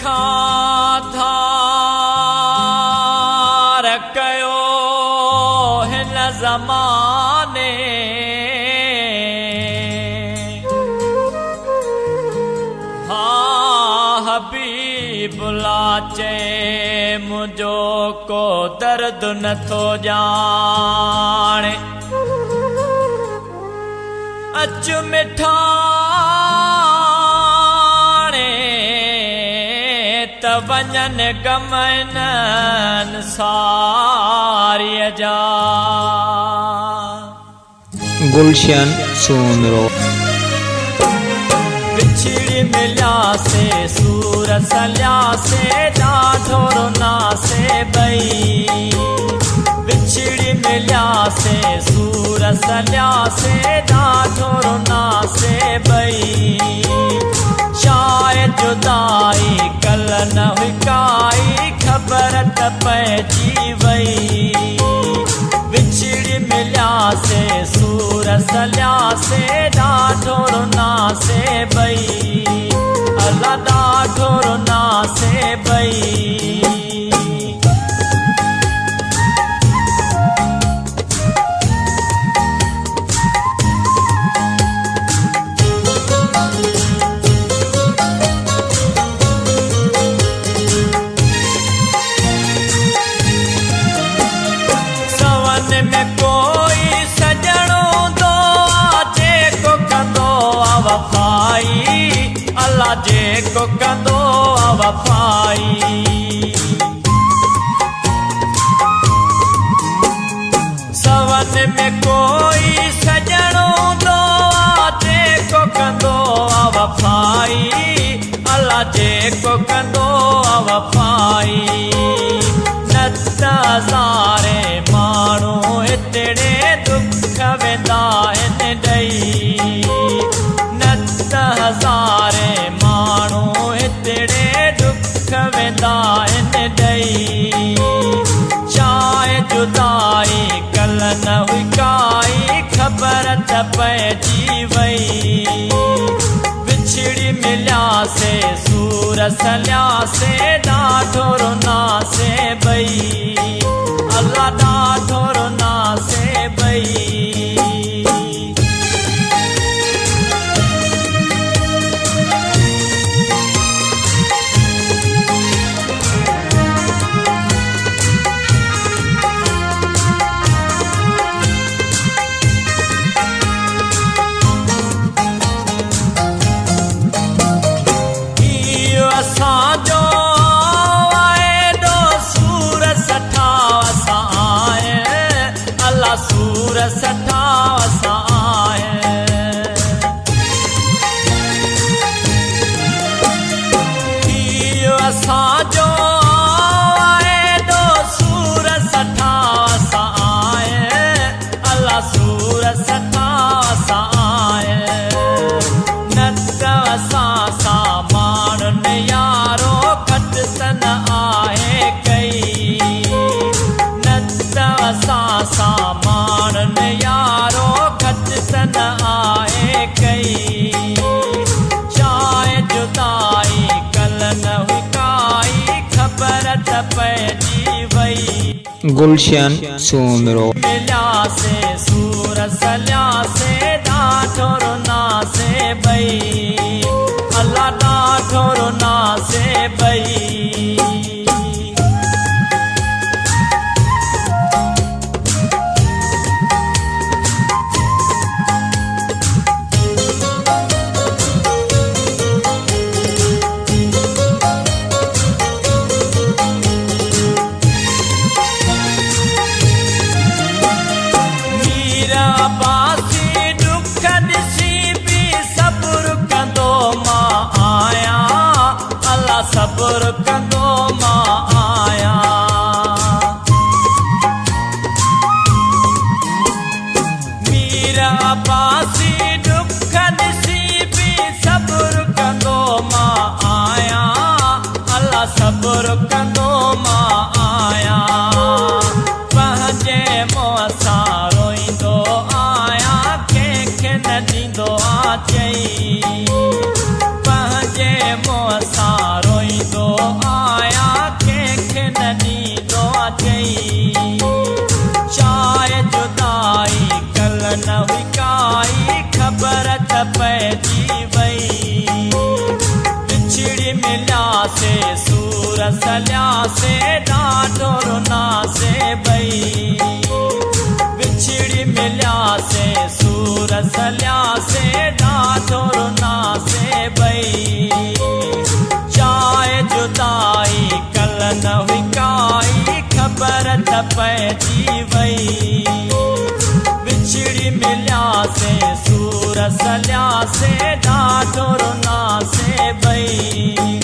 मिठा धार कयो हिन ज़माने हबीबुल्ला चए मुझो को दर्द नथो जाने अच मिठाणे त वञन गमन सारिय जा गुलशन सोनरो बिछड़ी मिलिया से सूर सलिया से ॾाढो रोना से बई बिछड़ी मिलिया से सूर सलिया से ॾाढो रोना से बई शायद जुदाई कल न हुई काई ख़बर त पइजी वई बिछड़ी मिलिया से सूर सलिया से ॾाढो रोना से बई अल्लाह ॾाढो रोना से बई में कोई सजणो दो जेको कंदो वफ़ाई अल्लाह जेको कंदो वफ़ाई सवन में कोई सजणो दो जेको कंदो वफ़ाई अल्लाह जेको कंदो वफ़ाई नत हज़ारे माण्हू हितड़े दुख वेंदा आहिनि ॾेई नत हज़ारे माण्हू हितड़े दुख वेंदा आहिनि ॾेई शायद जुदाई कल न हुई काई ख़बर त पइजी वई बिछड़ी मिलिया से सूर सलिया से ॾाढो रोना से बई अल्लाह ॾाढो रोना से बई असांजो एॾो सूर सठा असां आहियूं अल्लाह सूर सठा असां आहियूं असांजो एॾो सूर सठा असां आहियूं अल्लाह सूर सठा असां आहियूं न त असां सां माण्हुनि यारो खट सन आहे कई न त असां सां माण्हुनि यारो खट सन आहे कई शायद जुदाई कल न हुई काई ख़बर त पइजी वई गुलशन सोनरो मिलिया से सूर सलिया से ॾाढो रोना से बई अल्लाह ॾाढो रोना से बई मीरा बासी दुख ॾिसी बि सब्र कंदो मां आहियां अल्लाह सब्र कंदो पइजी वई बिछड़ी मिलियासे सूर सलियासे ॾाढो रुनासे भई बिछड़ी मिलियासे सूर सलियासे ॾाढो रुनासे भई चाहे जुदाई कल न हुई काई ख़बर त पइजी वई बिछड़ी मिलियासे सूर सलियासे ॾाढो रुनासे भई